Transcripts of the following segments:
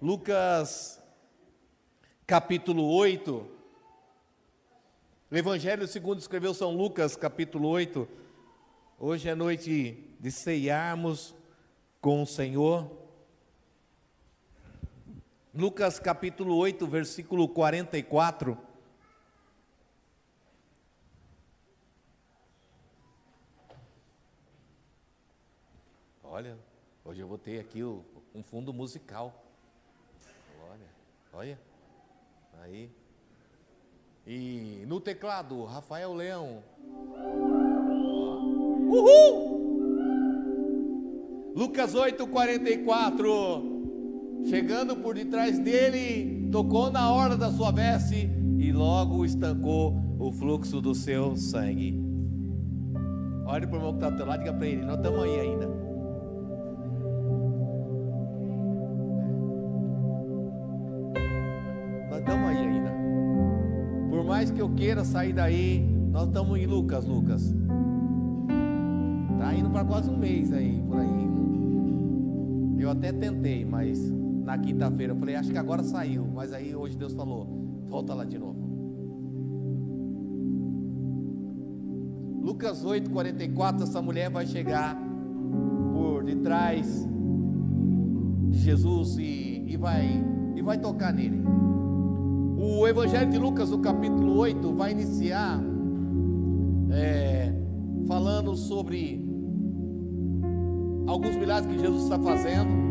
Lucas capítulo 8, o Evangelho segundo escreveu São Lucas capítulo 8, hoje é noite de ceiarmos com o Senhor. Lucas capítulo 8, versículo 44. Olha, hoje eu vou ter aqui um fundo musical. Olha, aí. E no teclado, Rafael Leão. Uhul! Lucas 8, 44. Chegando por detrás dele, tocou na orla da sua veste e logo estancou o fluxo do seu sangue. Olha para o irmão que está do teu lado e diga para ele: nós estamos aí ainda. Nós estamos aí ainda. Por mais que eu queira sair daí, nós estamos em Lucas. Está indo para quase um mês aí, por aí. Eu até tentei, mas na quinta-feira eu falei, acho que agora saiu. Mas aí hoje Deus falou, volta lá de novo. Lucas 8, 44, essa mulher vai chegar por detrás de Jesus e vai tocar nele. O Evangelho de Lucas, no capítulo 8, vai iniciar falando sobre alguns milagres que Jesus está fazendo.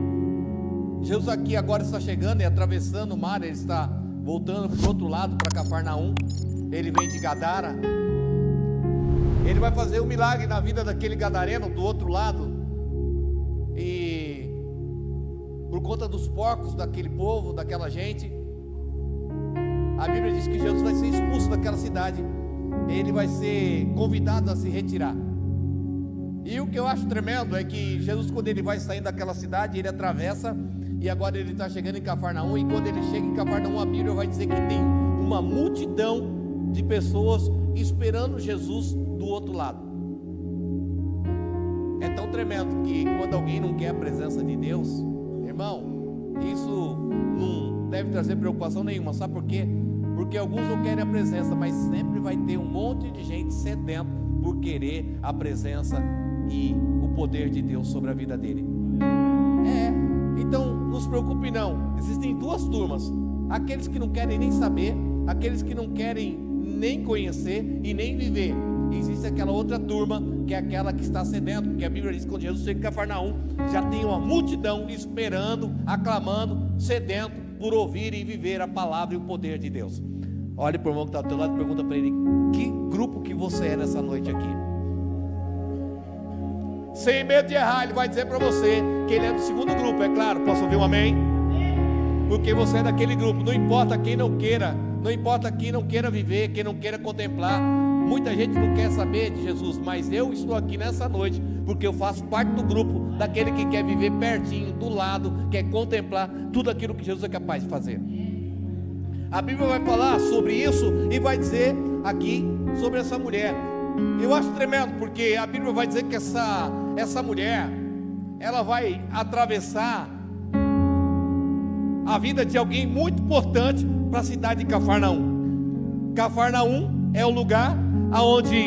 Jesus aqui agora está chegando e atravessando o mar, ele está voltando para o outro lado, para Cafarnaum. Ele vem de Gadara. Ele vai fazer um milagre na vida daquele gadareno do outro lado. E por conta dos porcos daquele povo, daquela gente, a Bíblia diz que Jesus vai ser expulso daquela cidade. Ele vai ser convidado a se retirar. E o que eu acho tremendo é que Jesus, quando ele vai saindo daquela cidade, ele atravessa, e agora ele está chegando em Cafarnaum. E quando ele chega em Cafarnaum, a Bíblia vai dizer que tem uma multidão de pessoas esperando Jesus do outro lado. É tão tremendo que quando alguém não quer a presença de Deus, irmão, isso não deve trazer preocupação nenhuma. Sabe por quê? Porque alguns não querem a presença, mas sempre vai ter um monte de gente sedento por querer a presença e o poder de Deus sobre a vida dele. Então não se preocupe não. Existem duas turmas: aqueles que não querem nem saber, aqueles que não querem nem conhecer e nem viver. E existe aquela outra turma, que é aquela que está sedento, porque a Bíblia diz que quando Jesus chega em Cafarnaum, já tem uma multidão esperando, aclamando, sedento por ouvir e viver a palavra e o poder de Deus. Olhe para o irmão que está do teu lado e pergunta para ele: que grupo que você é nessa noite aqui? Sem medo de errar, ele vai dizer para você que ele é do segundo grupo, é claro. Posso ouvir um amém? Porque você é daquele grupo. Não importa quem não queira, não importa quem não queira viver, quem não queira contemplar. Muita gente não quer saber de Jesus, mas eu estou aqui nessa noite porque eu faço parte do grupo daquele que quer viver pertinho, do lado, quer contemplar tudo aquilo que Jesus é capaz de fazer. A Bíblia vai falar sobre isso e vai dizer aqui sobre essa mulher. Eu acho tremendo, porque a Bíblia vai dizer que essa mulher, ela vai atravessar a vida de alguém muito importante para a cidade de Cafarnaum. Cafarnaum é o lugar onde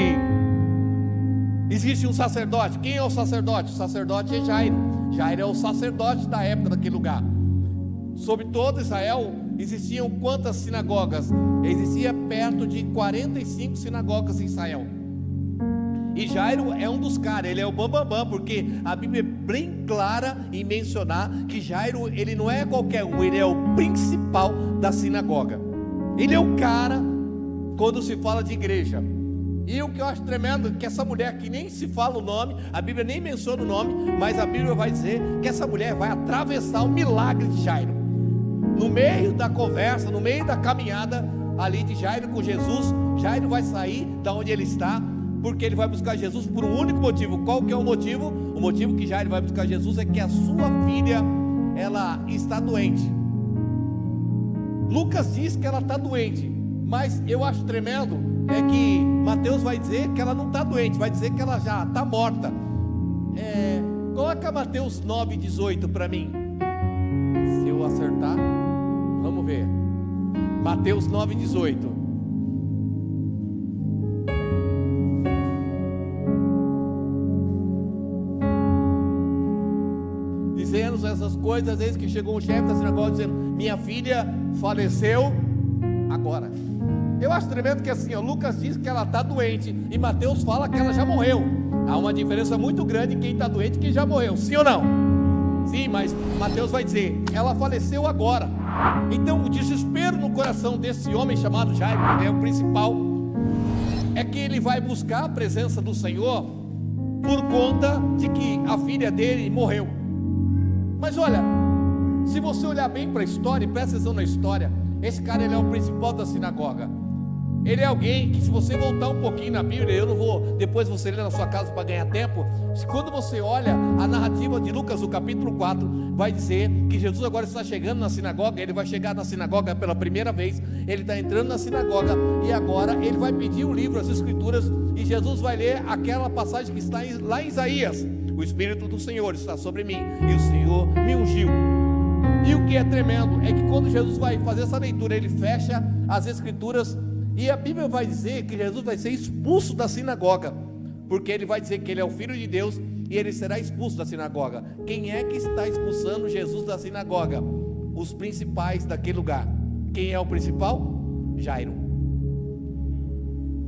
existe um sacerdote. Quem é o sacerdote? O sacerdote é Jairo. Jairo é o sacerdote da época daquele lugar. Sobre todo Israel existiam quantas sinagogas? Existia perto de 45 sinagogas em Israel. E Jairo é um dos caras, ele é o bambambam, porque a Bíblia é bem clara em mencionar que Jairo, ele não é qualquer um, ele é o principal da sinagoga. Ele é o cara quando se fala de igreja. E o que eu acho tremendo é que essa mulher, que nem se fala o nome, a Bíblia nem menciona o nome, mas a Bíblia vai dizer que essa mulher vai atravessar o milagre de Jairo. No meio da conversa, no meio da caminhada ali de Jairo com Jesus, Jairo vai sair da onde ele está, porque ele vai buscar Jesus por um único motivo. Qual que é o motivo? O motivo que Jairo vai buscar Jesus é que a sua filha, ela está doente. Lucas diz que ela está doente, mas eu acho tremendo é que Mateus vai dizer que ela não está doente, vai dizer que ela já está morta. Coloca Mateus 9,18 para mim. Se eu acertar. Vamos ver. Mateus 9:18. Dizendo essas coisas, eis que chegou um chefe da sinagoga dizendo: minha filha faleceu agora. Eu acho tremendo que assim, Lucas diz que ela está doente e Mateus fala que ela já morreu. Há uma diferença muito grande em quem está doente e quem já morreu, sim ou não? Sim, mas Mateus vai dizer, ela faleceu agora. Então o desespero no coração desse homem chamado Jairo, que é o principal, é que ele vai buscar a presença do Senhor por conta de que a filha dele morreu. Mas olha, se você olhar bem para a história, e presta atenção na história, esse cara, ele é o principal da sinagoga. Ele é alguém que, se você voltar um pouquinho na Bíblia, eu não vou, depois você lê na sua casa para ganhar tempo. Quando você olha a narrativa de Lucas, no capítulo 4, vai dizer que Jesus agora está chegando na sinagoga. Ele vai chegar na sinagoga pela primeira vez. Ele está entrando na sinagoga e agora ele vai pedir o livro, as escrituras, e Jesus vai ler aquela passagem que está lá em Isaías: o Espírito do Senhor está sobre mim e o Senhor me ungiu. E o que é tremendo é que quando Jesus vai fazer essa leitura, ele fecha as escrituras, e a Bíblia vai dizer que Jesus vai ser expulso da sinagoga, porque ele vai dizer que ele é o Filho de Deus e ele será expulso da sinagoga. Quem é que está expulsando Jesus da sinagoga? Os principais daquele lugar. Quem é o principal? Jairo.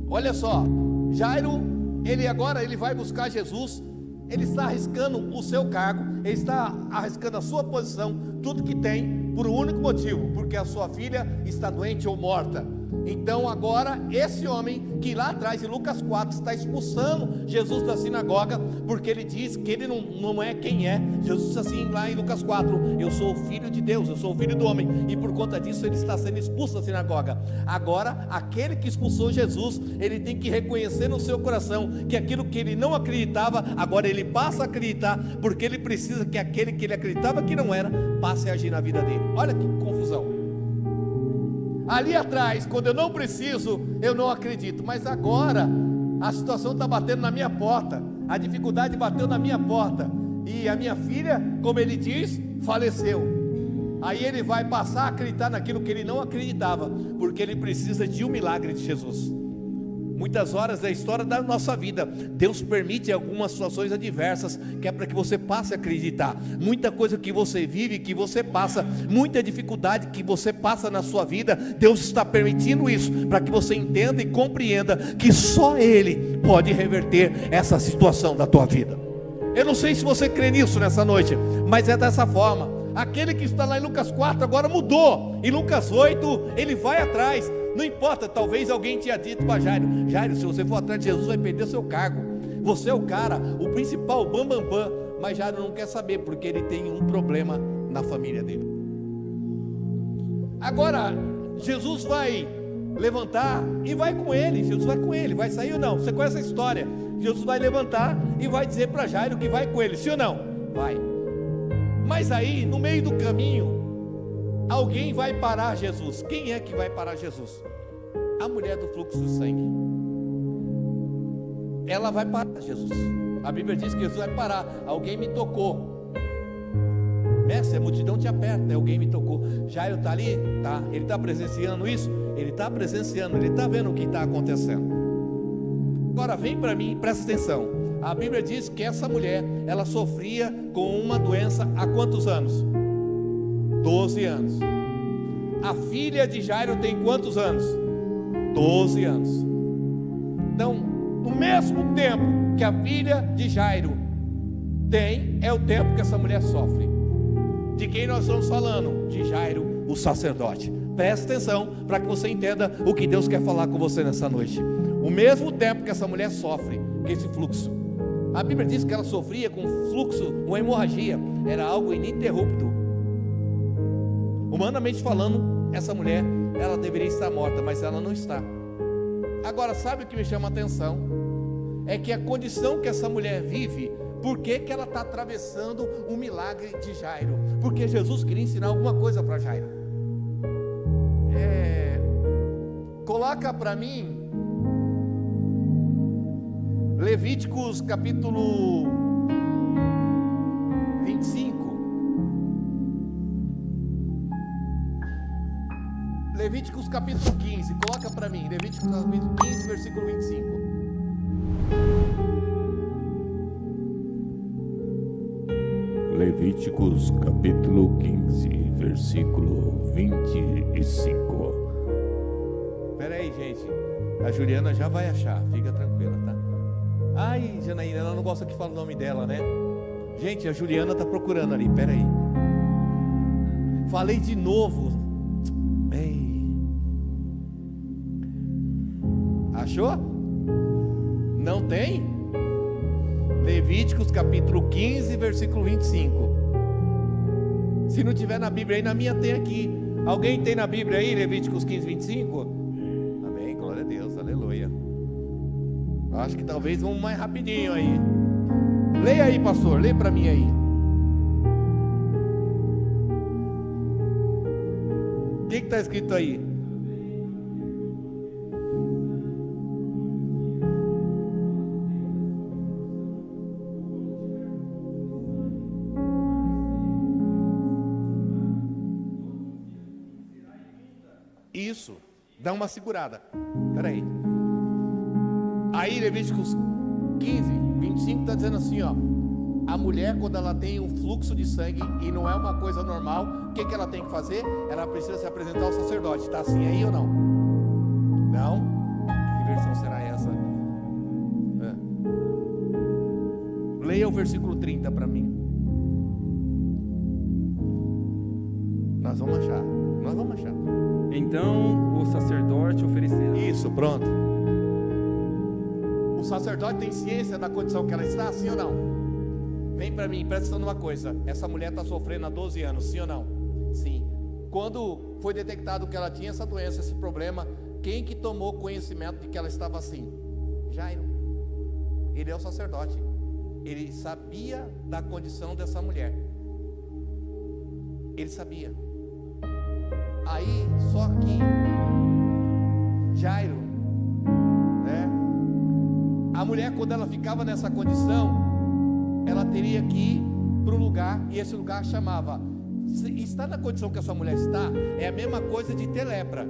Olha só, Jairo, ele vai buscar Jesus. Ele está arriscando o seu cargo, ele está arriscando a sua posição, tudo que tem, por um único motivo: porque a sua filha está doente ou morta. Então agora esse homem que lá atrás em Lucas 4 está expulsando Jesus da sinagoga, porque ele diz que ele não é quem é. Jesus diz assim lá em Lucas 4: eu sou o Filho de Deus, eu sou o Filho do homem, e por conta disso ele está sendo expulso da sinagoga. Agora aquele que expulsou Jesus, ele tem que reconhecer no seu coração que aquilo que ele não acreditava, agora ele passa a acreditar, porque ele precisa que aquele que ele acreditava que não era, passe a agir na vida dele. Olha que confusão. Ali atrás, quando eu não preciso, eu não acredito, mas agora a situação está batendo na minha porta, a dificuldade bateu na minha porta, e a minha filha, como ele diz, faleceu. Aí ele vai passar a acreditar naquilo que ele não acreditava, porque ele precisa de um milagre de Jesus. Muitas horas da história da nossa vida, Deus permite algumas situações adversas, que é para que você passe a acreditar. Muita coisa que você vive, que você passa, muita dificuldade que você passa na sua vida, Deus está permitindo isso, para que você entenda e compreenda que só Ele pode reverter essa situação da tua vida. Eu não sei se você crê nisso nessa noite, mas é dessa forma. Aquele que está lá em Lucas 4 agora mudou. Em Lucas 8 ele vai atrás. Não importa, talvez alguém tinha dito para Jairo: Jairo, se você for atrás de Jesus, vai perder seu cargo. Você é o cara, o principal, o bam. Mas Jairo não quer saber, porque ele tem um problema na família dele. Agora Jesus vai levantar e vai com ele. Jesus vai com ele, vai sair ou não? Você conhece a história? Jesus vai levantar e vai dizer para Jairo que vai com ele, sim ou não? Vai. Mas aí, no meio do caminho, alguém vai parar Jesus. Quem é que vai parar Jesus? A mulher do fluxo de sangue. Ela vai parar Jesus. A Bíblia diz que Jesus vai parar. Alguém me tocou. Mestre, a multidão te aperta. Alguém me tocou. Jairo está ali? Tá. Ele está presenciando isso? Ele está presenciando. Ele está vendo o que está acontecendo. Agora vem para mim, presta atenção. A Bíblia diz que essa mulher, ela sofria com uma doença há quantos anos? 12 anos. A filha de Jairo tem quantos anos? 12 anos. Então, no mesmo tempo que a filha de Jairo tem, é o tempo que essa mulher sofre. De quem nós estamos falando? De Jairo, o sacerdote. Presta atenção para que você entenda o que Deus quer falar com você nessa noite. O mesmo tempo que essa mulher sofre com esse fluxo, a Bíblia diz que ela sofria com fluxo, uma hemorragia, era algo ininterrupto. Humanamente falando, essa mulher, ela deveria estar morta, mas ela não está. Agora, sabe o que me chama a atenção? É que a condição que essa mulher vive, por que ela está atravessando o milagre de Jairo? Porque Jesus queria ensinar alguma coisa para Jairo. Coloca para mim Levíticos capítulo 25. Levíticos capítulo 15, coloca para mim, Levíticos capítulo 15, versículo 25. Levíticos capítulo 15, versículo 25. Espera aí, gente, a Juliana já vai achar, fica tranquila, tá? Ai, Janaína, ela não gosta que fale o nome dela, né? Gente, a Juliana tá procurando ali, espera aí. Falei de novo. Ei. Achou? Não tem? Levíticos capítulo 15, versículo 25. Se não tiver na Bíblia aí, na minha tem aqui. Alguém tem na Bíblia aí, Levíticos 15, 25? Amém, glória a Deus, aleluia. Acho que talvez vamos mais rapidinho aí. Leia aí, pastor, leia para mim aí. O que está escrito aí? Isso, dá uma segurada. Espera aí. Aí Levíticos 15, 25 está dizendo assim, ó. A mulher, quando ela tem um fluxo de sangue e não é uma coisa normal, o que ela tem que fazer? Ela precisa se apresentar ao sacerdote. Está assim aí ou não? Não? Que versão será essa? Leia o versículo 30 para mim. Nós vamos achar. Então o sacerdote oferecerá. Isso, pronto. O sacerdote tem ciência da condição que ela está, sim ou não? Vem para mim, presta atenção numa coisa. Essa mulher está sofrendo há 12 anos, sim ou não? Sim. Quando foi detectado que ela tinha essa doença, esse problema, quem que tomou conhecimento de que ela estava assim? Jairo. Ele é o sacerdote. Ele sabia da condição dessa mulher. Ele sabia. Aí, só que Jairo, né? A mulher, quando ela ficava nessa condição, ela teria que ir para um lugar, e esse lugar chamava, está na condição que essa mulher está, é a mesma coisa de ter lepra.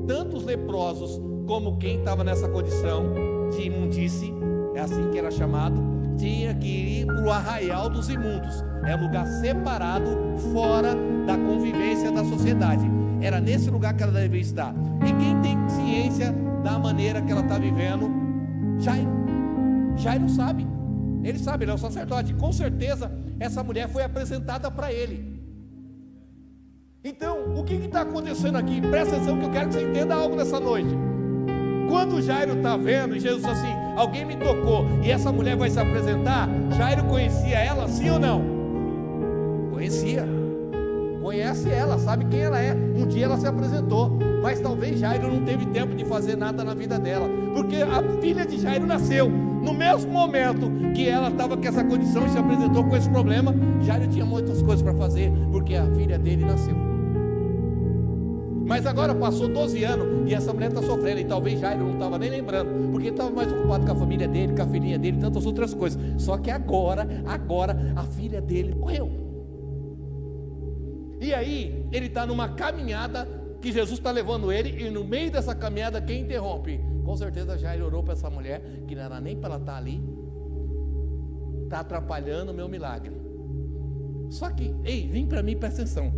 Tanto os leprosos, como quem estava nessa condição de imundície, é assim que era chamado, tinha que ir para o arraial dos imundos. É um lugar separado, fora da convivência da sociedade. Era nesse lugar que ela devia estar. E quem tem ciência da maneira que ela está vivendo? Jairo sabe. Ele sabe, ele é o sacerdote. Com certeza essa mulher foi apresentada para ele. Então, o que está acontecendo aqui? Presta atenção que eu quero que você entenda algo nessa noite. Quando Jairo está vendo, e Jesus assim, alguém me tocou, e essa mulher vai se apresentar, Jairo conhecia ela, sim ou não? Conhecia. Conhece ela, sabe quem ela é. Um dia ela se apresentou, mas talvez Jairo não teve tempo de fazer nada na vida dela, porque a filha de Jairo nasceu. No mesmo momento que ela estava com essa condição e se apresentou com esse problema, Jairo tinha muitas coisas para fazer, porque a filha dele nasceu. Mas agora passou 12 anos e essa mulher está sofrendo, e talvez Jairo não estava nem lembrando, porque ele estava mais ocupado com a família dele, com a filhinha dele e tantas outras coisas. Só que agora a filha dele morreu. E aí, ele está numa caminhada que Jesus está levando ele, e no meio dessa caminhada, quem interrompe? Com certeza Jairo orou para essa mulher, que não era nem para ela estar ali, está atrapalhando o meu milagre. Só que, ei, vem para mim, presta atenção.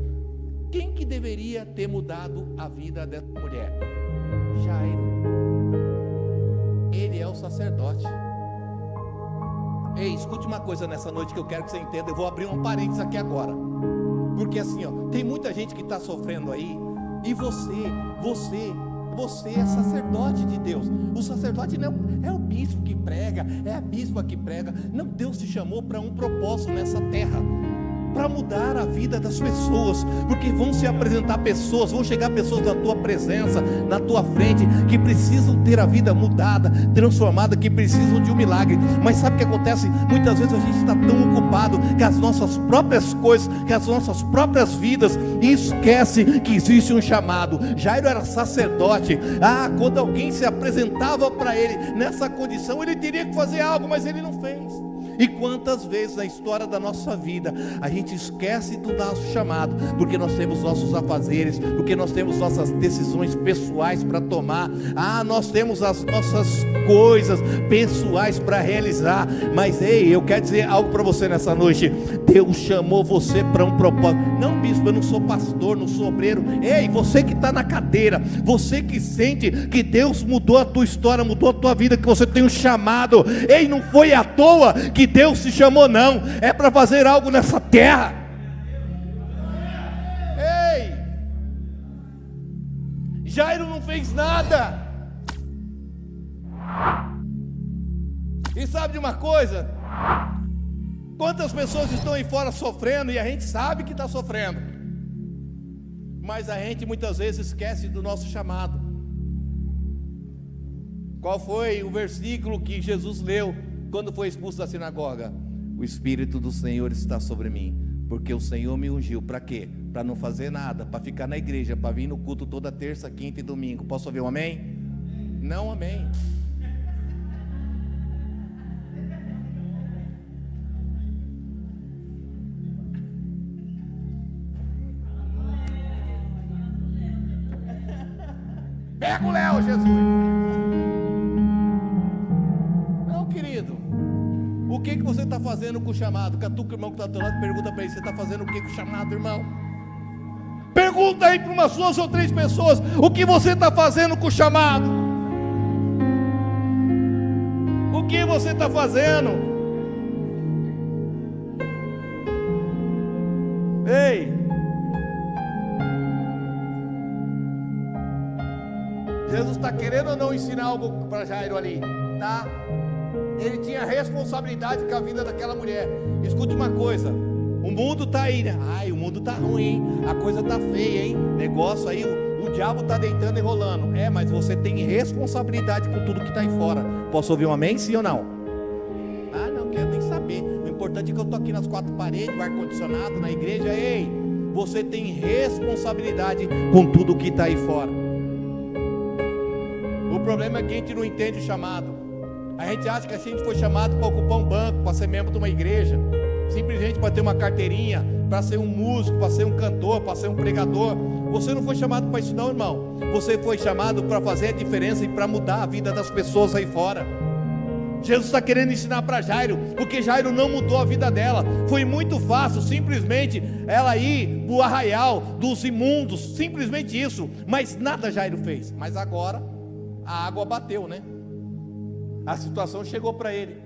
Quem que deveria ter mudado a vida dessa mulher? Jairo. Ele é o sacerdote. Ei, escute uma coisa nessa noite que eu quero que você entenda. Eu vou abrir um parênteses aqui agora. Porque assim, ó, tem muita gente que está sofrendo aí, e você é sacerdote de Deus. O sacerdote não é o bispo que prega, é a bispa que prega. Não, Deus te chamou para um propósito nessa terra, para mudar a vida das pessoas, porque vão se apresentar pessoas, vão chegar pessoas na tua presença, na tua frente, que precisam ter a vida mudada, transformada, que precisam de um milagre. Mas sabe o que acontece? Muitas vezes a gente está tão ocupado com as nossas próprias coisas, com as nossas próprias vidas, e esquece que existe um chamado. Jairo era sacerdote. Quando alguém se apresentava para ele nessa condição, ele teria que fazer algo, mas ele não fez. E quantas vezes na história da nossa vida a gente esquece do nosso chamado, porque nós temos nossos afazeres, porque nós temos nossas decisões pessoais para tomar, nós temos as nossas coisas pessoais para realizar. Mas ei, eu quero dizer algo para você nessa noite: Deus chamou você para um propósito. Não, bispo, eu não sou pastor, não sou obreiro. Ei, você que está na cadeira, você que sente que Deus mudou a tua história, mudou a tua vida, que você tem um chamado. Ei, não foi à toa que Deus te chamou, não. É para fazer algo nessa terra. Ei, Jairo não fez nada. E sabe de uma coisa? Quantas pessoas estão aí fora sofrendo, e a gente sabe que está sofrendo, mas a gente muitas vezes esquece do nosso chamado. Qual foi o versículo que Jesus leu quando foi expulso da sinagoga? O Espírito do Senhor está sobre mim, porque o Senhor me ungiu. Para quê? Para não fazer nada, para ficar na igreja, para vir no culto toda terça, quinta e domingo. Posso ouvir um amém? Não, amém. Pega o Léo, Jesus. Não, querido. O que você está fazendo com o chamado? Catuca o irmão que está do teu lado, pergunta para ele: você está fazendo o que com o chamado, irmão? Pergunta aí para umas 2 ou 3 pessoas: o que você está fazendo com o chamado? O que você está fazendo? Ei, Jesus está querendo ou não ensinar algo para Jairo ali? Tá? Ele tinha responsabilidade com a vida daquela mulher. Escute uma coisa: o mundo está aí, né? Ai, o mundo está ruim, hein? A coisa está feia, hein? Negócio aí, o diabo está deitando e rolando. Mas você tem responsabilidade com tudo que está aí fora. Posso ouvir um amém, sim ou não? Não quero nem saber. O importante é que eu estou aqui nas 4 paredes, o ar-condicionado, na igreja. Ei, você tem responsabilidade com tudo que está aí fora. O problema é que a gente não entende o chamado. A gente acha que a gente foi chamado para ocupar um banco, para ser membro de uma igreja, simplesmente para ter uma carteirinha, para ser um músico, para ser um cantor, para ser um pregador. Você não foi chamado para isso não, irmão. Você foi chamado para fazer a diferença e para mudar a vida das pessoas aí fora. Jesus está querendo ensinar para Jairo, porque Jairo não mudou a vida dela. Foi muito fácil simplesmente ela ir para o arraial dos imundos, simplesmente isso. Mas nada Jairo fez. Mas agora a água bateu, né? A situação chegou para ele.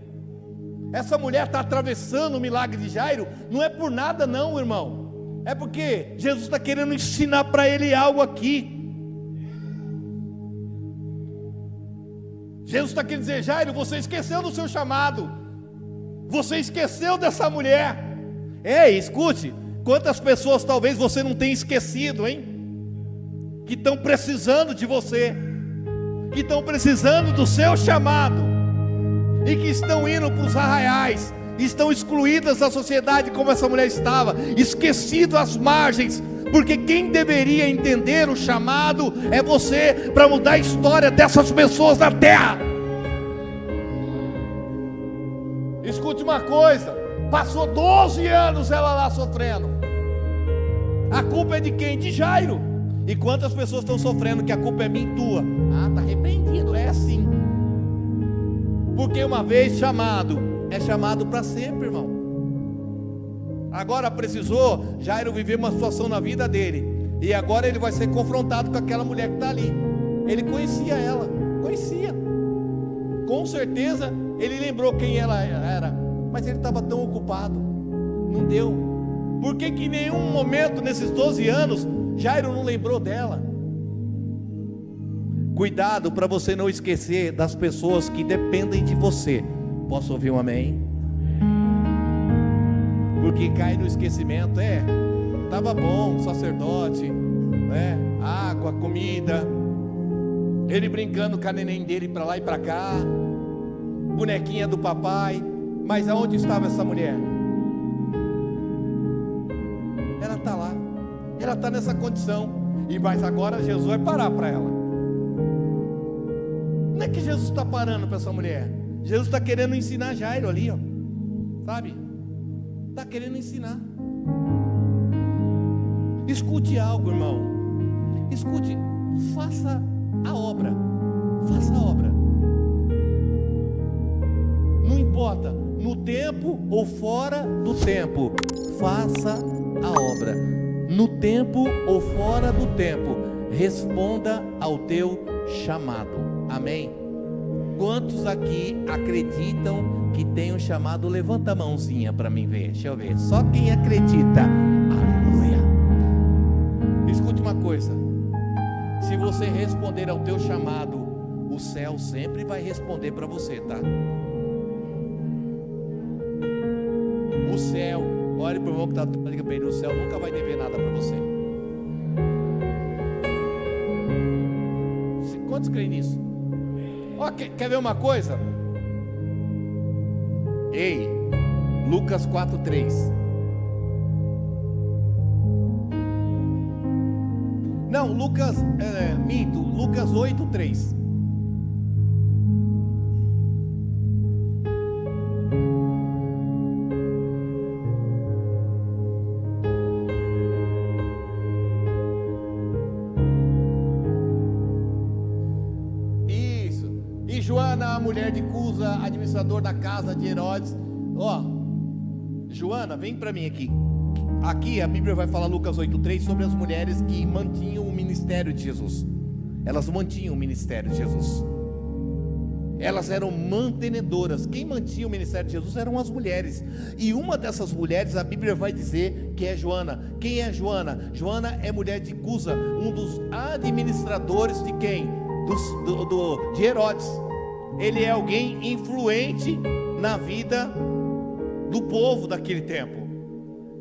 Essa mulher está atravessando o milagre de Jairo, não é por nada não, irmão. É porque Jesus está querendo ensinar para ele algo aqui. Jesus está querendo dizer: Jairo, você esqueceu do seu chamado. Você esqueceu dessa mulher. Escute, quantas pessoas talvez você não tenha esquecido, hein? Que estão precisando de você, que estão precisando do seu chamado, e que estão indo para os arraiais, estão excluídas da sociedade como essa mulher estava, esquecido às margens, porque quem deveria entender o chamado é você, para mudar a história dessas pessoas na terra. Escute uma coisa: passou 12 anos ela lá sofrendo. A culpa é de quem? De Jairo. E quantas pessoas estão sofrendo que a culpa é minha e tua? Está repreendido, é assim. Porque uma vez chamado, é chamado para sempre, irmão. Agora precisou Jairo viver uma situação na vida dele, e agora ele vai ser confrontado com aquela mulher que está ali. Ele conhecia ela, conhecia. Com certeza ele lembrou quem ela era, mas ele estava tão ocupado, não deu. Por que em nenhum momento nesses 12 anos Jairo não lembrou dela? Cuidado para você não esquecer das pessoas que dependem de você. Posso ouvir um amém? Porque cai no esquecimento. Estava bom, sacerdote, água, comida, ele brincando com a neném dele para lá e para cá, bonequinha do papai. Mas aonde estava essa mulher? Ela está lá, ela está nessa condição. Mas agora Jesus vai parar para ela. Não é que Jesus está parando para essa mulher. Jesus está querendo ensinar Jairo ali, ó. sabe? Está querendo ensinar. Escute algo, irmão. Escute, faça a obra. Faça a obra. Não importa, no tempo ou fora do tempo, faça a obra. No tempo ou fora do tempo, responda ao teu chamado. Amém? Quantos aqui acreditam que tem um chamado? Levanta a mãozinha para mim ver. Deixa eu ver. Só quem acredita. Aleluia. Escute uma coisa. Se você responder ao teu chamado, o céu sempre vai responder para você, tá? O céu, olhe para o irmão que está ligando para ele, o céu nunca vai dever nada para você. Quantos creem nisso? Ó, quer ver uma coisa? Ei, Lucas 4:3. Não, Lucas 8:3. Joana, a mulher de Cusa, administrador da casa de Herodes. Ó, Joana, vem para mim aqui. Aqui a Bíblia vai falar, Lucas 8:3, sobre as mulheres que mantinham o ministério de Jesus. Elas mantinham o ministério de Jesus. Elas eram mantenedoras. Quem mantinha o ministério de Jesus eram as mulheres. E uma dessas mulheres, a Bíblia vai dizer que é Joana. Quem é Joana? Joana é mulher de Cusa, um dos administradores de quem? De Herodes. Ele é alguém influente na vida do povo daquele tempo.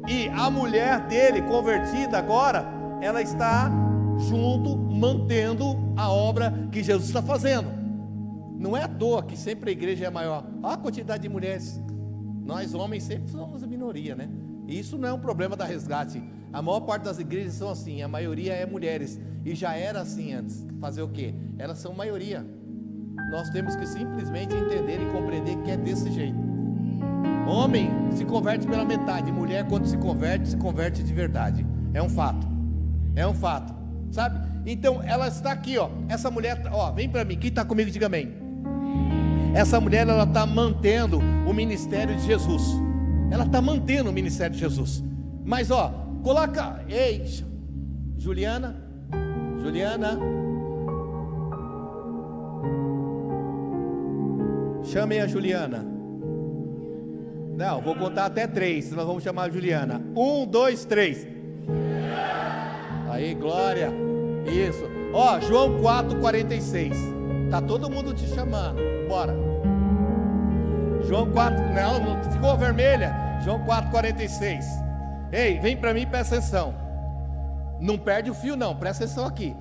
E a mulher dele, convertida agora, ela está junto, mantendo a obra que Jesus está fazendo. Não é à toa que sempre a igreja é maior. Olha a quantidade de mulheres. Nós homens sempre somos a minoria, né? E isso não é um problema da Resgate. A maior parte das igrejas são assim, a maioria é mulheres. E já era assim antes. Fazer o quê? Elas são maioria. Nós temos que simplesmente entender e compreender que é desse jeito. Homem se converte pela metade. Mulher, quando se converte de verdade. É um fato. É um fato. Sabe? Então ela está aqui, ó. Essa mulher, ó, vem para mim. Quem está comigo, diga amém. Essa mulher, ela está mantendo o ministério de Jesus. Ela está mantendo o ministério de Jesus. Mas ó, coloca. Ei, Juliana. Chamem a Juliana. Não, vou contar até 3, senão nós vamos chamar a Juliana. 1, 2, 3. Aí, glória. Isso. Ó, João 4:46. Tá todo mundo te chamando. Bora. João 4, não ficou vermelha. João 4:46. Ei, vem para mim, presta atenção. Não perde o fio não, presta atenção aqui.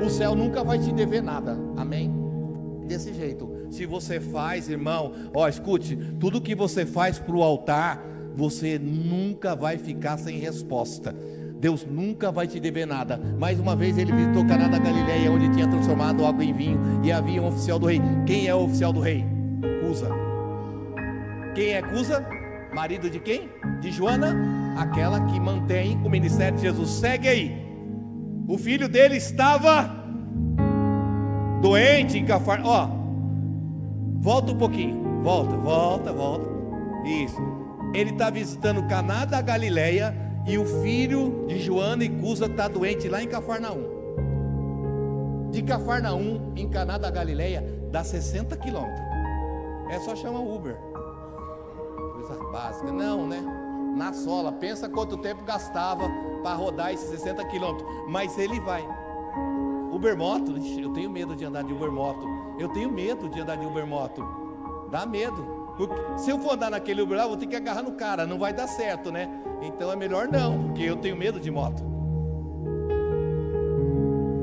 O céu nunca vai te dever nada. Amém? Desse jeito. Se você faz, irmão, ó, escute, tudo que você faz para o altar, você nunca vai ficar sem resposta. Deus nunca vai te dever nada. Mais uma vez ele visitou Caná da Galileia, onde tinha transformado água em vinho, e havia um oficial do rei. Quem é o oficial do rei? Cusa. Quem é Cusa? Marido de quem? De Joana, aquela que mantém o ministério de Jesus. Segue aí. O filho dele estava doente em Cafarnaum. Ó, volta um pouquinho. Volta. Isso. Ele está visitando Caná da Galileia, e o filho de Joana e Cusa está doente lá em Cafarnaum. De Cafarnaum em Caná da Galileia dá 60 quilômetros. É só chamar o Uber. Coisa básica. Não, né? Na sola. Pensa quanto tempo gastava para rodar esses 60 quilômetros. Mas ele vai. Ubermoto, eu tenho medo de andar de Ubermoto. Dá medo. Porque se eu for andar naquele Uber lá, eu vou ter que agarrar no cara. Não vai dar certo, né? Então é melhor não, porque eu tenho medo de moto.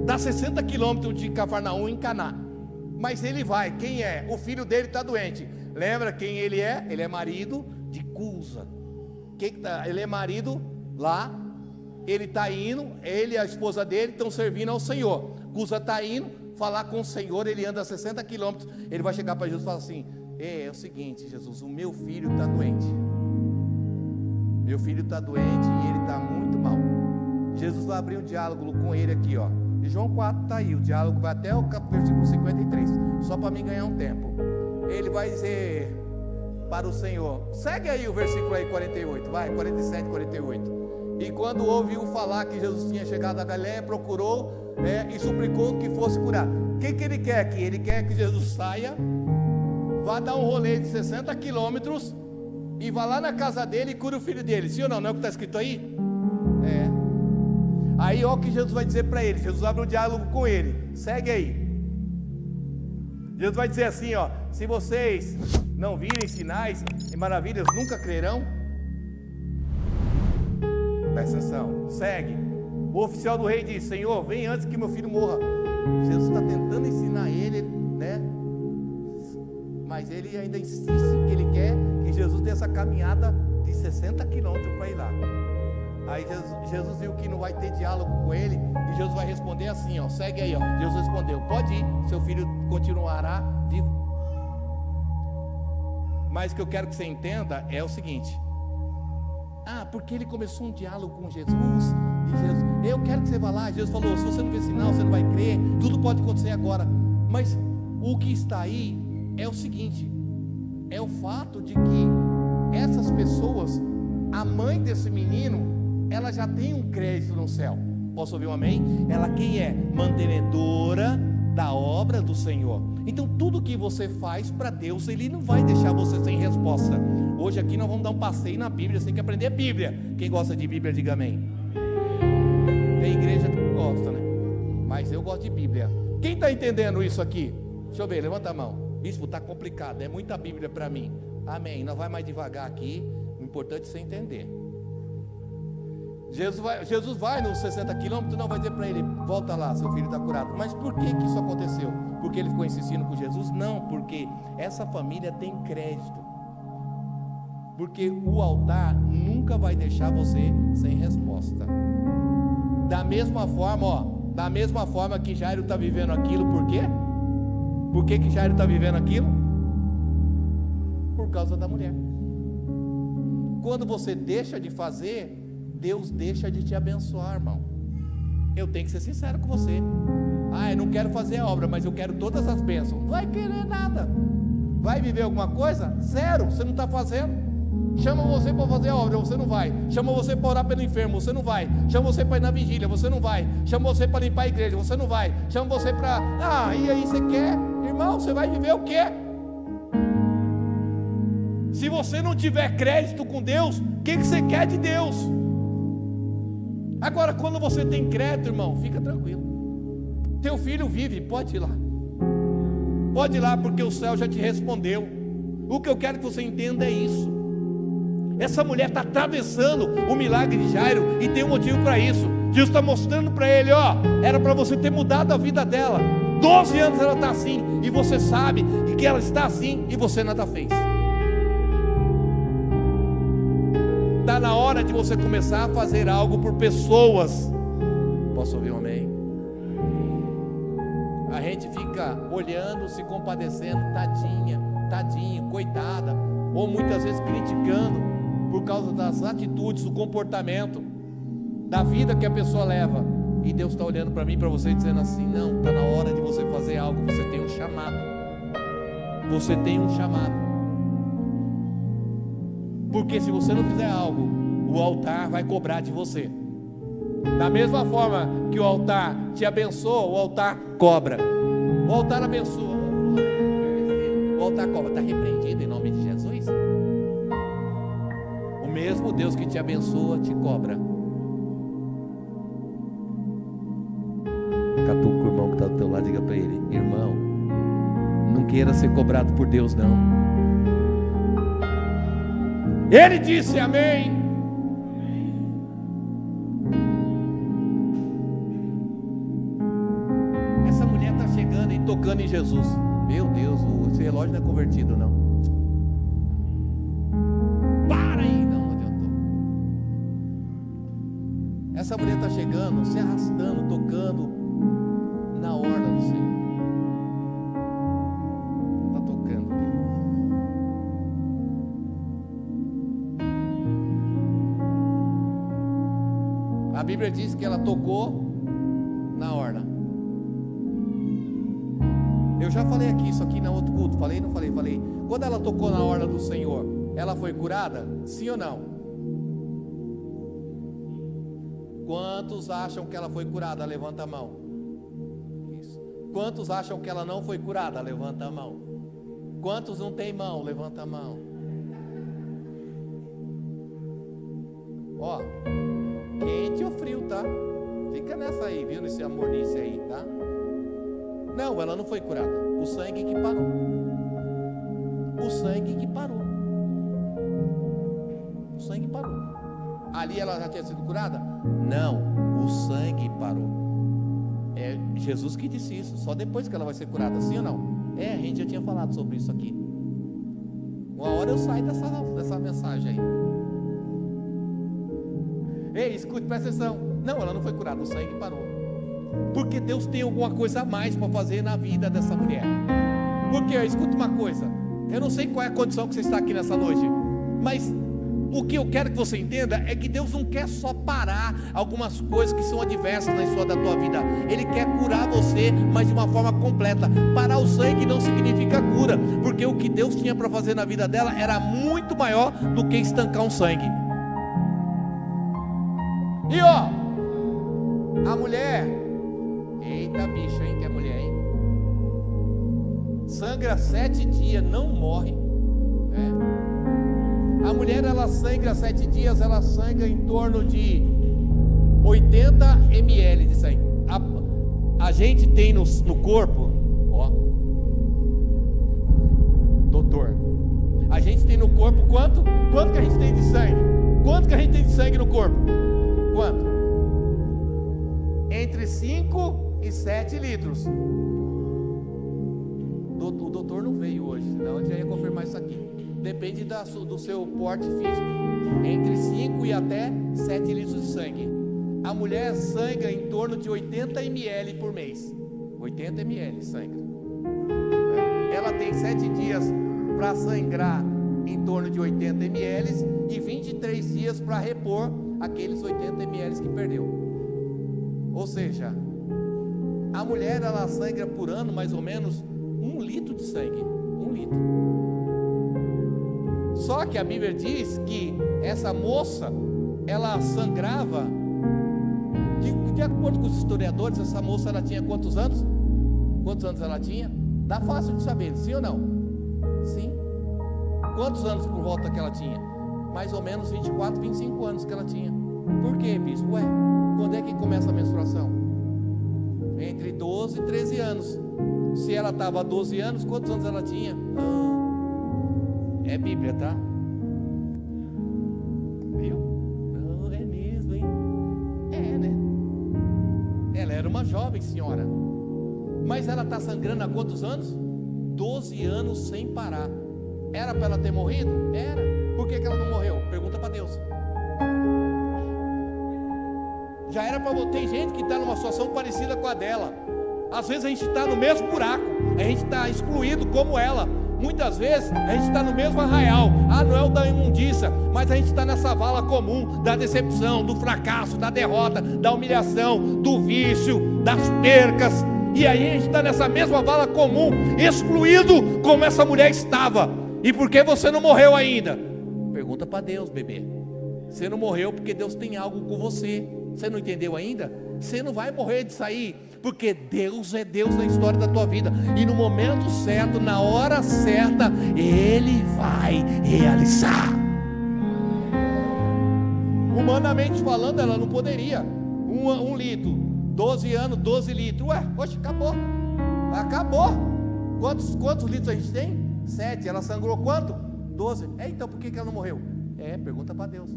Dá 60 quilômetros de Cafarnaum em Caná. Mas ele vai. Quem é? O filho dele está doente. Lembra quem ele é? Ele é marido de Cusa. Ele é marido lá. Ele está indo, ele e a esposa dele estão servindo ao Senhor. Cusa está indo falar com o Senhor. Ele anda 60 quilômetros. Ele vai chegar para Jesus e falar assim: é o seguinte, Jesus, o meu filho está doente. Meu filho está doente e ele está muito mal. Jesus vai abrir um diálogo com ele aqui, ó. E João 4 está aí, o diálogo vai até o versículo 53, só para mim ganhar um tempo. Ele vai dizer para o Senhor, segue aí o versículo aí 48, vai, 47, 48. E quando ouviu falar que Jesus tinha chegado a Galiléia, procurou e suplicou que fosse curado. O que ele quer aqui? Ele quer que Jesus saia, vá dar um rolê de 60 quilômetros e vá lá na casa dele e cure o filho dele. Sim ou não? Não é o que está escrito aí? É. Aí ó o que Jesus vai dizer para ele. Jesus abre um diálogo com ele. Segue aí. Jesus vai dizer assim, ó: se vocês não virem sinais e maravilhas, nunca crerão. Presta atenção, segue. O oficial do rei diz: Senhor, vem antes que meu filho morra. Jesus está tentando ensinar ele, né? Mas ele ainda insiste que ele quer que Jesus dê essa caminhada de 60 quilômetros para ir lá. Aí Jesus viu que não vai ter diálogo com ele, e Jesus vai responder assim, ó, segue aí, ó. Jesus respondeu: pode ir, seu filho continuará vivo. Mas o que eu quero que você entenda é o seguinte: porque ele começou um diálogo com Jesus, e Jesus, eu quero que você vá lá. Jesus falou: se você não vê sinal, você não vai crer, tudo pode acontecer agora. Mas o que está aí é o seguinte, é o fato de que essas pessoas, a mãe desse menino, ela já tem um crédito no céu. Posso ouvir um amém? Ela quem é? Mantenedora da obra do Senhor. Então tudo que você faz para Deus, Ele não vai deixar você sem resposta. Hoje aqui nós vamos dar um passeio na Bíblia. Você tem que aprender Bíblia. Quem gosta de Bíblia, diga amém. Tem igreja que gosta, né? Mas eu gosto de Bíblia. Quem está entendendo isso aqui? Deixa eu ver, levanta a mão. Bispo, está complicado, é muita Bíblia para mim. Amém, nós vamos mais devagar aqui. O importante é você entender. Jesus vai nos 60 quilômetros, não vai dizer para ele: volta lá, seu filho está curado. Mas por que isso aconteceu? Porque ele ficou insistindo com Jesus? Não, porque essa família tem crédito. Porque o altar nunca vai deixar você sem resposta. Da mesma forma, que Jairo está vivendo aquilo, por quê? Por que Jairo está vivendo aquilo? Por causa da mulher. Quando você deixa de fazer, Deus deixa de te abençoar, irmão. Eu tenho que ser sincero com você. Eu não quero fazer a obra, mas eu quero todas as bênçãos. Não vai querer nada. Vai viver alguma coisa? Zero, você não está fazendo. Chama você para fazer a obra, você não vai. Chama você para orar pelo enfermo, você não vai. Chama você para ir na vigília, você não vai. Chama você para limpar a igreja, você não vai. Chama você para... e aí você quer? Irmão, você vai viver o quê? Se você não tiver crédito com Deus, o que você quer de Deus? Agora, quando você tem crédito, irmão, fica tranquilo. Teu filho vive, pode ir lá. Pode ir lá, porque o céu já te respondeu. O que eu quero que você entenda é isso. Essa mulher está atravessando o milagre de Jairo, e tem um motivo para isso. Jesus está mostrando para ele: era para você ter mudado a vida dela. 12 anos ela está assim, e você sabe que ela está assim, e você nada fez. Está na hora de você começar a fazer algo por pessoas. Posso ouvir um amém? A gente fica olhando, se compadecendo, tadinha, tadinho, coitada, ou muitas vezes criticando por causa das atitudes, do comportamento, da vida que a pessoa leva. E Deus está olhando para mim e para você, dizendo assim: não, está na hora de você fazer algo. Você tem um chamado. Você tem um chamado. Porque se você não fizer algo, o altar vai cobrar de você. Da mesma forma que o altar te abençoa, o altar cobra. O altar abençoa, o altar cobra. Está repreendido em nome de Jesus. O mesmo Deus que te abençoa te cobra. Catuca o irmão que está do teu lado, diga para ele: irmão, não queira ser cobrado por Deus, não. Ele disse amém. Essa mulher está chegando e tocando em Jesus. Meu Deus, esse relógio não é convertido, não. Para aí, não adiantou. Essa mulher está chegando, se arrastando, tocando na orla do Senhor. Está tocando ali. Bíblia diz que ela tocou na orla. Eu já falei aqui, isso aqui no outro culto. Falei, não falei? Falei. Quando ela tocou na orla do Senhor, ela foi curada? Sim ou não? Quantos acham que ela foi curada? Levanta a mão. Isso. Quantos acham que ela não foi curada? Levanta a mão. Quantos não tem mão? Levanta a mão. Ó, quente ou frio, tá? Fica nessa aí, viu? Nesse amornice aí, tá? Não, ela não foi curada. O sangue que parou. O sangue que parou. O sangue parou. Ali ela já tinha sido curada? Não, o sangue parou. É Jesus que disse isso. Só depois que ela vai ser curada, sim ou não? A gente já tinha falado sobre isso aqui. Uma hora eu saio dessa mensagem aí. Ei, escute, presta atenção. Não, ela não foi curada, o sangue parou. Porque Deus tem alguma coisa a mais para fazer na vida dessa mulher. Porque, escute uma coisa. Eu não sei qual é a condição que você está aqui nessa noite, mas o que eu quero que você entenda é que Deus não quer só parar algumas coisas que são adversas na história da tua vida. Ele quer curar você, mas de uma forma completa. Parar o sangue não significa cura, porque o que Deus tinha para fazer na vida dela era muito maior do que estancar um sangue. E ó, a mulher, eita bicho, hein, que é mulher, hein? Sangra 7 dias, não morre. A mulher, ela sangra 7 dias, ela sangra em torno de 80 ml de sangue. A gente tem no corpo, ó, doutor, a gente tem no corpo quanto? Quanto que a gente tem de sangue? Quanto que a gente tem de sangue no corpo? Quanto? Entre 5 e 7 litros. O doutor não veio hoje, senão eu já ia confirmar isso aqui. Depende do seu porte físico. Entre 5 e até 7 litros de sangue. A mulher sangra em torno de 80 ml por mês. 80 ml sangra. Ela tem 7 dias para sangrar em torno de 80 ml e 23 dias para repor aqueles 80 ml que perdeu. Ou seja, a mulher, ela sangra por ano mais ou menos 1 litro de sangue. 1 litro. Só que a Bíblia diz que essa moça, ela sangrava, de acordo com os historiadores, essa moça, ela tinha quantos anos? Quantos anos ela tinha? Dá fácil de saber, sim ou não? Sim. Quantos anos por volta que ela tinha? Mais ou menos 24, 25 anos que ela tinha. Por quê, bispo? Quando é que começa a menstruação? Entre 12 e 13 anos. Se ela estava há 12 anos, quantos anos ela tinha? É Bíblia, tá? Viu? Não, é mesmo, hein? Né? Ela era uma jovem senhora. Mas ela está sangrando há quantos anos? 12 anos sem parar. Era para ela ter morrido? Era. Por que ela não morreu? Pergunta para Deus. Já era para... Tem gente que está numa situação parecida com a dela. Às vezes a gente está no mesmo buraco, a gente está excluído como ela. Muitas vezes a gente está no mesmo arraial. Não é o da imundícia, mas a gente está nessa vala comum da decepção, do fracasso, da derrota, da humilhação, do vício, das percas. E aí a gente está nessa mesma vala comum, excluído como essa mulher estava. E por que você não morreu ainda? Pergunta para Deus, bebê. Você não morreu porque Deus tem algo com você. Você não entendeu ainda? Você não vai morrer de sair, porque Deus é Deus na história da tua vida. E no momento certo, na hora certa, Ele vai realizar. Humanamente falando, ela não poderia. 1 litro, 12 anos, 12 litros. Poxa, acabou. Acabou. Quantos litros a gente tem? 7. Ela sangrou quanto? 12. Então por que ela não morreu? Pergunta para Deus.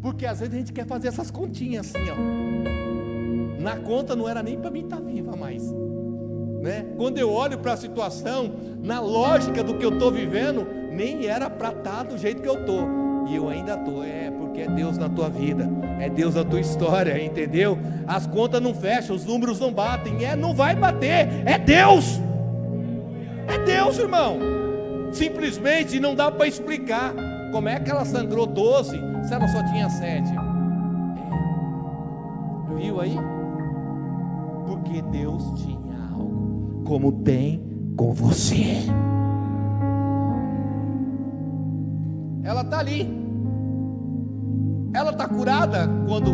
Porque às vezes a gente quer fazer essas continhas assim, ó. Na conta não era nem para mim estar viva mais, né? Quando eu olho para a situação, na lógica do que eu estou vivendo, nem era para estar do jeito que eu estou. E eu ainda estou, porque é Deus na tua vida, é Deus na tua história, entendeu? As contas não fecham, os números não batem, não vai bater, é Deus. É Deus, irmão. Simplesmente não dá para explicar. Como é que ela sangrou 12 se ela só tinha 7? Viu aí? Porque Deus tinha algo, como tem com você. Ela está ali. Ela está curada quando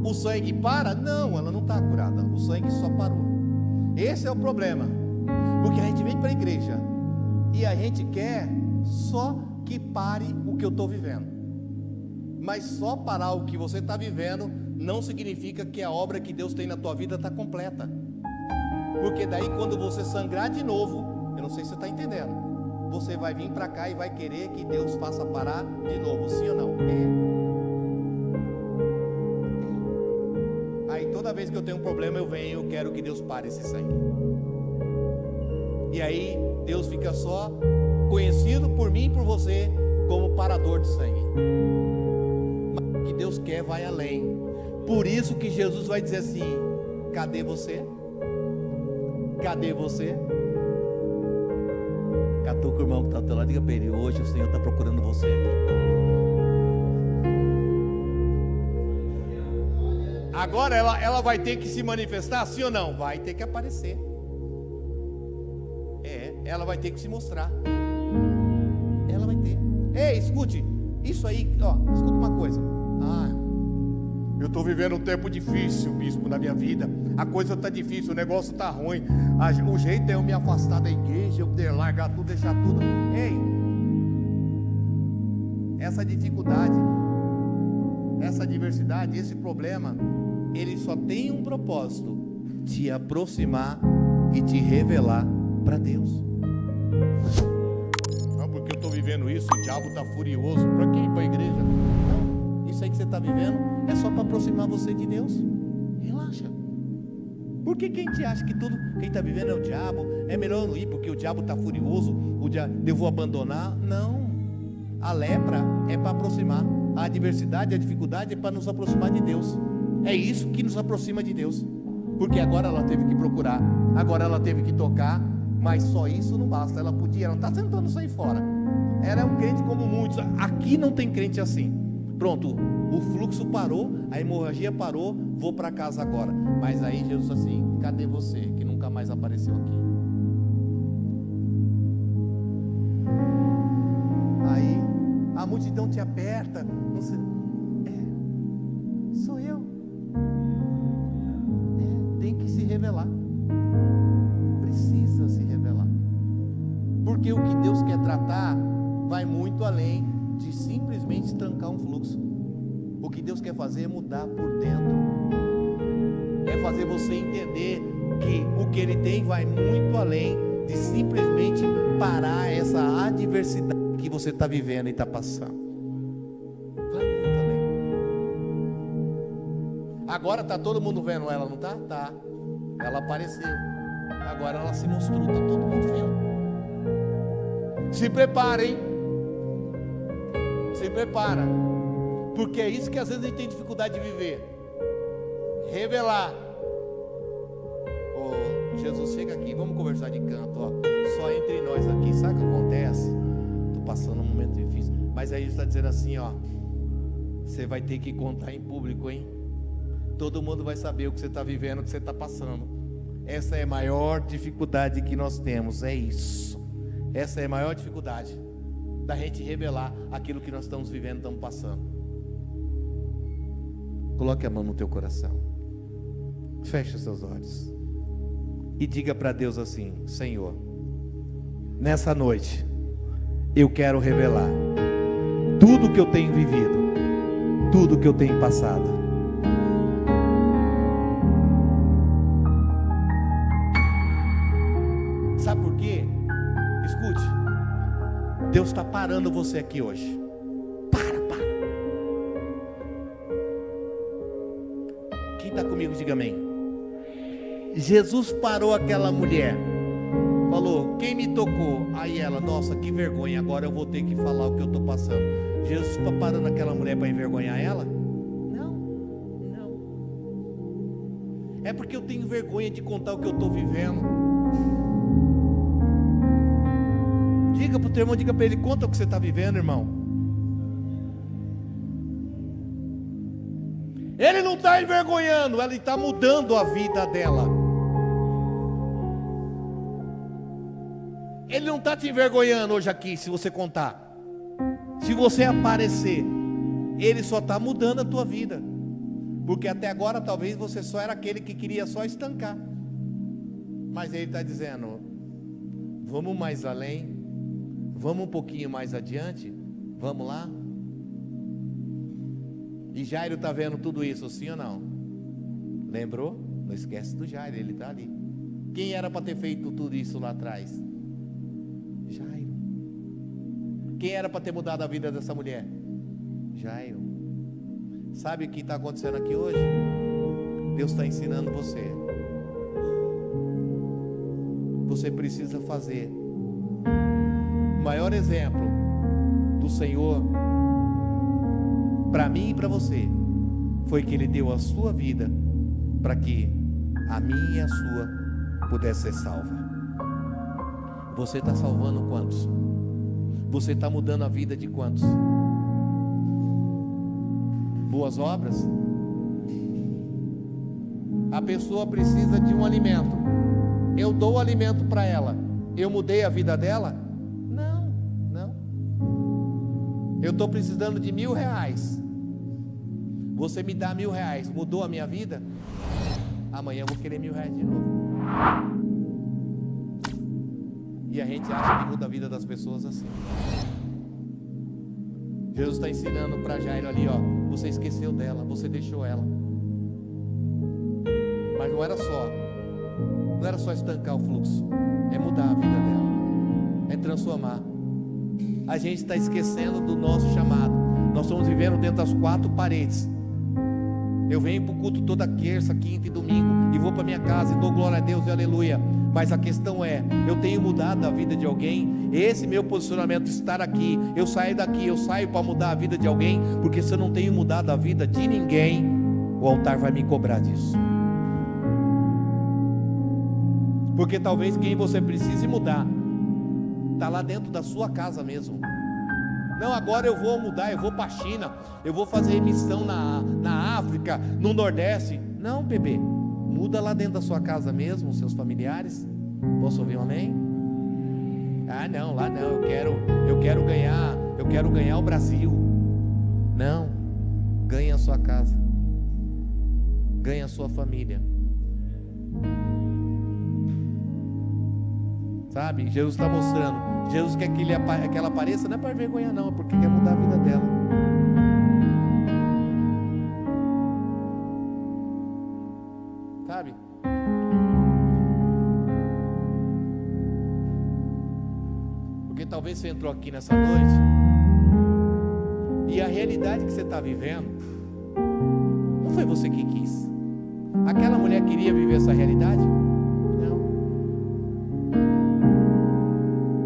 o sangue para? Não, ela não está curada. O sangue só parou. Esse é o problema. Porque a gente vem para a igreja e a gente quer só que pare o que eu estou vivendo. Mas só parar o que você está vivendo não significa que a obra que Deus tem na tua vida está completa. Porque daí quando você sangrar de novo, eu não sei se você está entendendo, você vai vir para cá e vai querer que Deus faça parar de novo, sim ou não? Aí toda vez que eu tenho um problema eu venho, eu quero que Deus pare esse sangue. E aí Deus fica só conhecido por mim e por você como parador de sangue. Mas o que Deus quer vai além. Por isso que Jesus vai dizer assim: cadê você? Cadê você? Catou com o irmão que está ao teu lado, diga para ele: hoje o Senhor está procurando você aqui. Agora ela vai ter que se manifestar, sim ou não? Vai ter que aparecer. Ela vai ter que se mostrar. Ela vai ter. Ei, escute, isso aí, ó, escuta uma coisa. Eu estou vivendo um tempo difícil, bispo, na minha vida. A coisa está difícil, o negócio está ruim. O jeito é eu me afastar da igreja, eu largar tudo, deixar tudo. Ei, essa dificuldade, essa adversidade, esse problema, ele só tem um propósito: te aproximar e te revelar para Deus. Não, porque eu estou vivendo isso, o diabo está furioso. Para quem ir para a igreja? Não, isso aí que você está vivendo é só para aproximar você de Deus. Relaxa. Porque quem te acha que tudo, quem está vivendo é o diabo, é melhor não ir porque o diabo está furioso, eu vou abandonar? Não. A lepra é para aproximar. A adversidade, a dificuldade é para nos aproximar de Deus. É isso que nos aproxima de Deus. Porque agora ela teve que procurar, agora ela teve que tocar, mas só isso não basta. Ela não está tentando sair fora. Ela é um crente como muitos. Aqui não tem crente assim. Pronto, o fluxo parou, a hemorragia parou, vou para casa agora. Mas aí Jesus assim: cadê você que nunca mais apareceu aqui? Aí a multidão te aperta, não sei, sou eu. Tem que se revelar. Precisa se revelar. Porque o que Deus quer tratar vai muito além de simplesmente trancar um fluxo. O que Deus quer fazer é mudar por dentro. É fazer você entender que o que Ele tem vai muito além de simplesmente parar essa adversidade que você está vivendo e está passando. Vai muito além. Agora está todo mundo vendo ela, não está? Tá. Ela apareceu. Agora ela se mostrou, está todo mundo vendo. Se preparem. Se prepara. Porque é isso que às vezes a gente tem dificuldade de viver. Revelar. Jesus, chega aqui, vamos conversar de canto, ó. Só entre nós aqui, sabe o que acontece? Estou passando um momento difícil. Mas aí Jesus está dizendo assim, ó: você vai ter que contar em público, hein? Todo mundo vai saber o que você está vivendo, o que você está passando. Essa é a maior dificuldade que nós temos, é isso. Essa é a maior dificuldade, da gente revelar aquilo que nós estamos vivendo, estamos passando. Coloque a mão no teu coração, feche os seus olhos e diga para Deus assim: Senhor, nessa noite eu quero revelar tudo que eu tenho vivido, tudo que eu tenho passado. Sabe por quê? Escute, Deus está parando você aqui hoje. Para. Quem está comigo, diga amém. Jesus parou aquela mulher, falou: quem me tocou? Aí ela: nossa, que vergonha, agora eu vou ter que falar o que eu estou passando. Jesus está parando aquela mulher para envergonhar ela? Não. É porque eu tenho vergonha de contar o que eu estou vivendo. Diga para o teu irmão, diga para ele: conta o que você está vivendo, irmão. Ele não está envergonhando, ele está mudando a vida dela. Ele não está te envergonhando hoje aqui, se você contar. Se você aparecer, ele só está mudando a tua vida. Porque até agora talvez você só era aquele que queria só estancar. Mas ele está dizendo, vamos mais além, vamos um pouquinho mais adiante, vamos lá. E Jairo está vendo tudo isso, sim ou não? Lembrou? Não esquece do Jairo, ele está ali. Quem era para ter feito tudo isso lá atrás? Jairo. Quem era para ter mudado a vida dessa mulher? Jairo. Sabe o que está acontecendo aqui hoje? Deus está ensinando você. Você precisa fazer. O maior exemplo do Senhor para mim e para você foi que Ele deu a sua vida para que a minha e a sua pudesse ser salva. Você está salvando quantos? Você está mudando a vida de quantos? Boas obras? A pessoa precisa de um alimento. Eu dou o alimento para ela. Eu mudei a vida dela? Não. Eu estou precisando de R$1.000. Você me dá R$1.000. Mudou a minha vida? Amanhã eu vou querer R$1.000 de novo. E a gente acha que muda a vida das pessoas assim. Jesus está ensinando para Jairo ali, ó. Você esqueceu dela, você deixou ela. Mas não era só estancar o fluxo, é mudar a vida dela, é transformar. A gente está esquecendo do nosso chamado. Nós estamos vivendo dentro das 4 paredes. Eu venho para o culto toda terça, quinta e domingo, e vou para minha casa e dou glória a Deus e aleluia. Mas a questão é, eu tenho mudado a vida de alguém? Esse meu posicionamento de estar aqui, eu saio daqui, eu saio para mudar a vida de alguém, porque se eu não tenho mudado a vida de ninguém, o altar vai me cobrar disso. Porque talvez quem você precise mudar está lá dentro da sua casa mesmo. Não, agora eu vou mudar, eu vou para a China, eu vou fazer missão na África, no Nordeste. Não, bebê, muda lá dentro da sua casa mesmo, seus familiares. Posso ouvir um amém? Ah, não, lá não, eu quero ganhar o Brasil. Não, ganha a sua casa, ganha a sua família. Sabe, Jesus está mostrando. Jesus quer que ela apareça, não é para envergonhar não, é porque quer mudar a vida dela. Sabe? Porque talvez você entrou aqui nessa noite e a realidade que você está vivendo não foi você que quis. Aquela mulher queria viver essa realidade?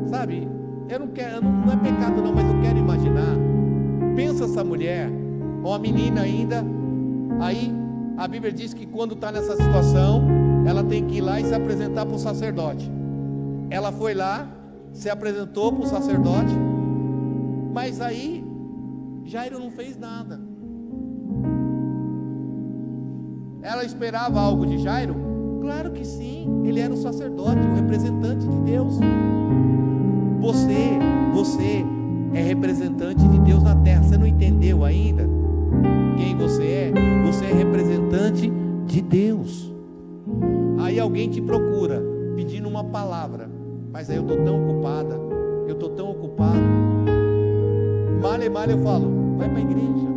Sabe, eu não quero, não é pecado não, mas eu quero imaginar. Pensa essa mulher, uma menina ainda. Aí a Bíblia diz que quando está nessa situação, ela tem que ir lá e se apresentar para o sacerdote. Ela foi lá, se apresentou para o sacerdote, mas aí Jairo não fez nada. Ela esperava algo de Jairo? Claro que sim, ele era o sacerdote, o representante de Deus. Você é representante de Deus na terra. Você não entendeu ainda quem você é? Você é representante de Deus. Aí alguém te procura pedindo uma palavra, mas aí eu estou tão ocupado. Mal eu falo, vai para a igreja.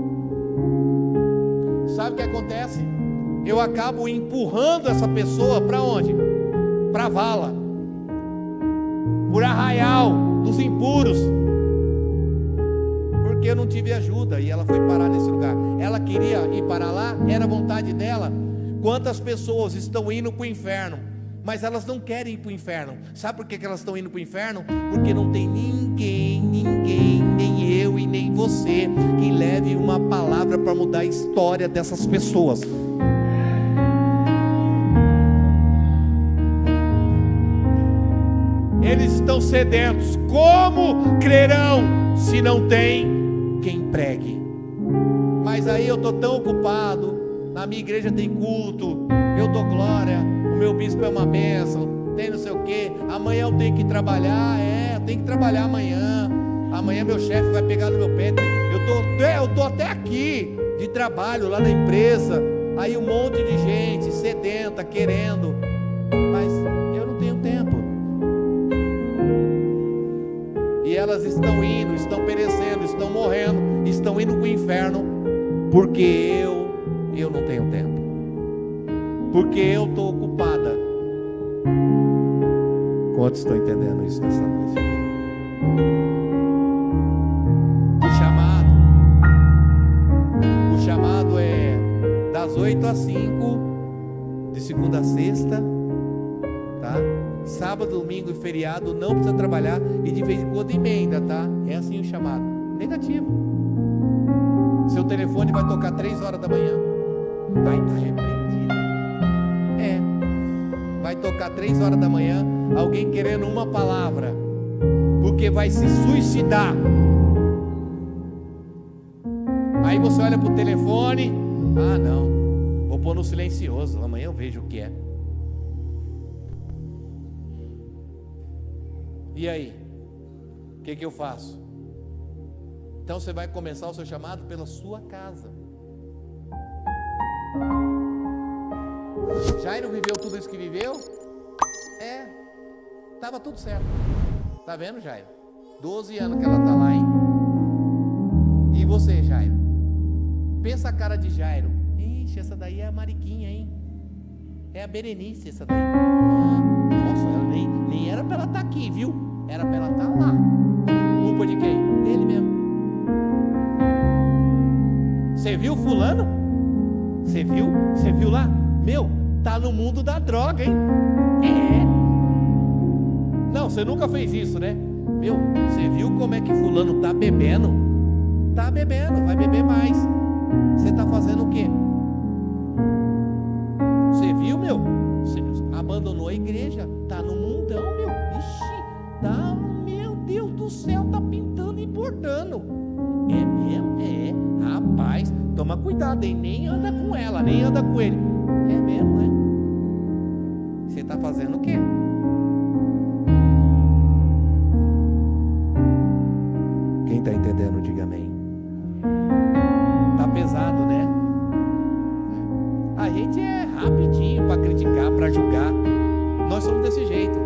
Sabe o que acontece? Eu acabo empurrando essa pessoa para onde? Para a vala, por arraial dos impuros, porque eu não tive ajuda e ela foi parar nesse lugar. Ela queria ir para lá, era vontade dela. Quantas pessoas estão indo para o inferno, mas elas não querem ir para o inferno? Sabe por que elas estão indo para o inferno? Porque não tem ninguém, nem eu e nem você, que leve uma palavra para mudar a história dessas pessoas. Eles estão sedentos. Como crerão se não tem quem pregue? Mas aí eu estou tão ocupado, na minha igreja tem culto, eu dou glória, o meu bispo é uma bênção, tem não sei o que, amanhã eu tenho que trabalhar, eu tenho que trabalhar amanhã meu chefe vai pegar no meu pé, eu tô até aqui de trabalho lá na empresa, aí um monte de gente sedenta, querendo, mas eu não tenho tempo, e elas estão indo, estão perecendo, estão morrendo, estão indo para o inferno, porque eu não tenho tempo, porque eu estou ocupada. Quantos estão entendendo isso nessa noite? O chamado é das 8 às 5, de segunda a sexta, tá? Sábado, domingo e feriado não precisa trabalhar, e de vez em quando emenda, tá? É assim o chamado. Negativo. Seu telefone vai tocar 3 horas da manhã. Vai estar repreendido. Vai tocar 3 horas da manhã, alguém querendo uma palavra, porque vai se suicidar. Aí você olha para o telefone, não, vou pôr no silencioso, amanhã eu vejo o que é. E aí? O que eu faço? Então você vai começar o seu chamado pela sua casa. Jairo viveu tudo isso que viveu? Estava tudo certo. Tá vendo, Jairo? 12 anos que ela está lá, hein? E você, Jairo? Pensa a cara de Jairo. Ixi, essa daí é a Mariquinha, hein? É a Berenice essa daí. Nossa, ela nem era para ela estar aqui, viu? Era para ela estar lá. Culpa de quem? Dele mesmo. Você viu fulano? Você viu lá? Meu, tá no mundo da droga, hein? Não, você nunca fez isso, né? Meu, você viu como é que fulano tá bebendo? Tá bebendo, vai beber mais. Você tá fazendo o quê? Você viu, meu? Você abandonou a igreja, tá no mundão, meu. Ixi, tá, meu Deus do céu, tá pintando e bordando. É mesmo? Rapaz, toma cuidado, hein? Nem anda com ela, nem anda com ele. É mesmo, Você tá fazendo o quê? Quem está entendendo, diga amém. Tá pesado, né? A gente é rapidinho para criticar, para julgar. Nós somos desse jeito.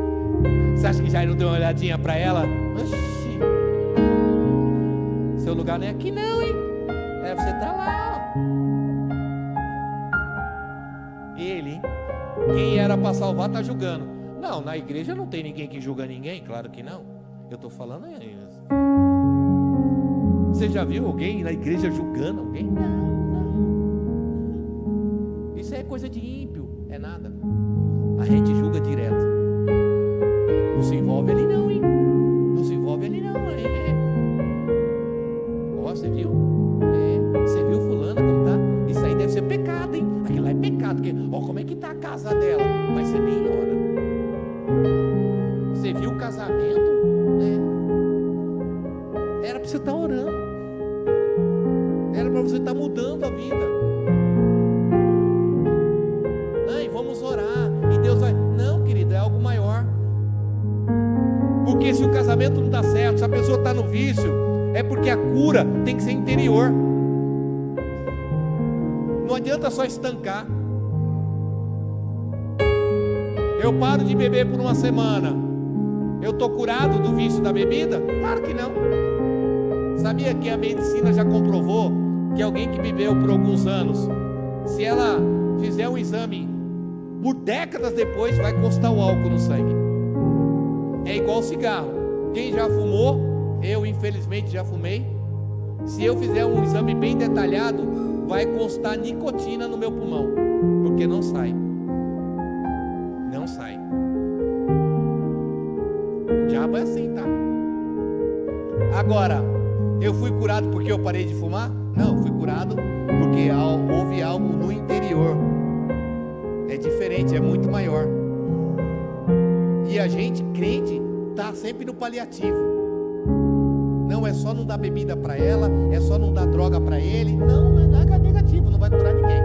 Você acha que Jairo deu uma olhadinha para ela? Oxi, seu lugar não é aqui não, hein? Você tá lá, ó. Ele, hein? Quem era para salvar tá julgando. Não, na igreja não tem ninguém que julga ninguém, claro que não. Eu tô falando isso. Você já viu alguém na igreja julgando alguém? Não. Isso é coisa de ímpio, é nada. A gente julga direto. Não se envolve ali não, hein? Não se envolve ali não, Ó, você viu? Você viu fulano como tá? Isso aí deve ser pecado, hein? Aquilo lá é pecado, porque, como é que tá a casa dela? Mas você nem ora. Você viu o casamento? Era para você estar orando. Era para você estar mudando a vida. E vamos orar. E Deus vai. Não, querido, é algo maior. Porque se o casamento não dá certo, se a pessoa está no vício, é porque a cura tem que ser interior. Não adianta só estancar. Eu paro de beber por uma semana. Eu estou curado do vício da bebida? Claro que não. Sabia que a medicina já comprovou que alguém que bebeu por alguns anos, se ela fizer um exame, por décadas depois vai constar o álcool no sangue. É igual cigarro. Quem já fumou, eu infelizmente já fumei, se eu fizer um exame bem detalhado, vai constar nicotina no meu pulmão, porque não sai. Não sai. O diabo é assim, tá? Agora, eu fui curado porque eu parei de fumar? Não, fui curado porque houve algo no interior. É diferente, é muito maior. E a gente, crente, está sempre no paliativo. Não é só não dar bebida para ela, é só não dar droga para ele. Não é nada negativo, não vai curar ninguém.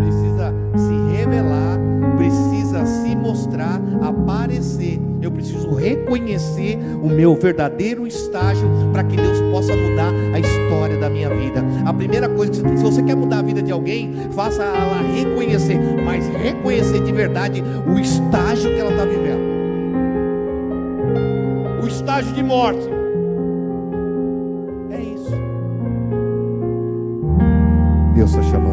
precisa se revelar, precisa se mostrar, aparecer. Eu preciso reconhecer o meu verdadeiro estágio para que Deus possa mudar a história da minha vida. A primeira coisa, se você quer mudar a vida de alguém, faça ela reconhecer, mas reconhecer de verdade o estágio que ela está vivendo. O estágio de morte. É isso. Deus está chamando